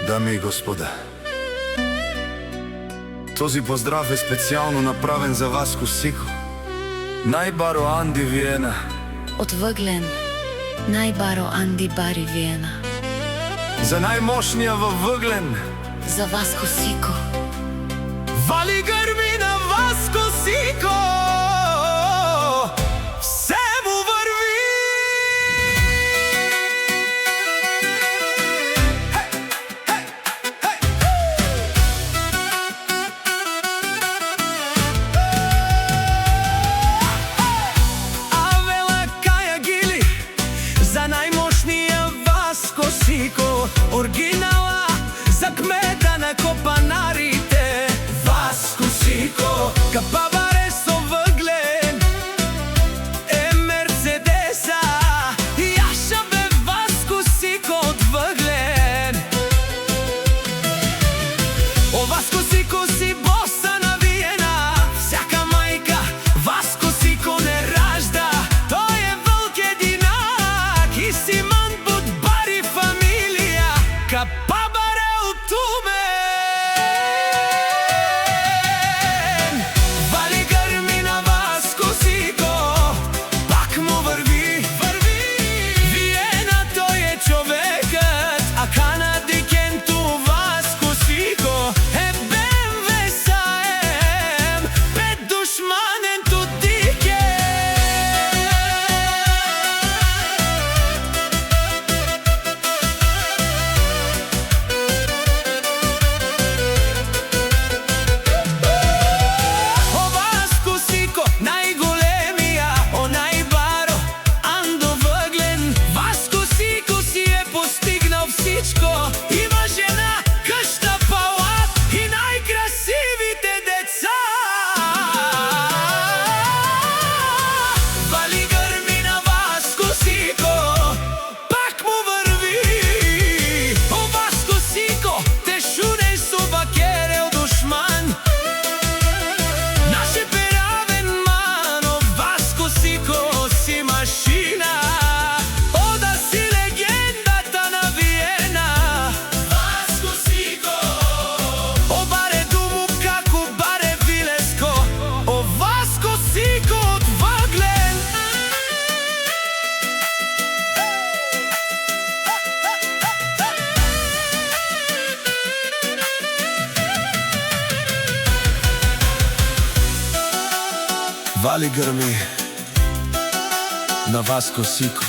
Дами и господа, този поздрав е специјално направен за Васко Сико, најбаро Анди Виена. Од Въглен, најбаро Анди Бари Виена. За најмошнија во Въглен, За Васко Сико. вали грми на Васко Сико, се му върви. Авела Каја Гили, за најмошнија Васко Сико, оригинала за кмета на Копанарите. Васко Сико, капабаре со Въглен, е Мерцедеса, јаша бе Васко Сико од Въглен. О, Васко Сико си боса навиена, всяка мајка Васко Сико не ражда. Тој е вълк единак и Симан под Бари фамилија, капабаре од Тумен. Вали грми на Васко Сико, пак му върви. Виена, тој е човекът, а канадикенту Васко Сико е БМВ саем, пет душманенту дике. О, Васко Сико, најголемија, о, најбаро Андо Въглен. Васко Сико си е постигнал всичко. Има жена, къща, палат и најкрасивите деца. Вали грми на Васко Сико, пак му върви. О, Васко Сико, те шунеш со бакерел душман. Наше перавен мано, Васко Сико си машина. Ода си легендата на Виена. Васко Сико, о, баре думу како баре Вилеско. О, Васко Сико од Въглен. Вали грми на Васко Сико.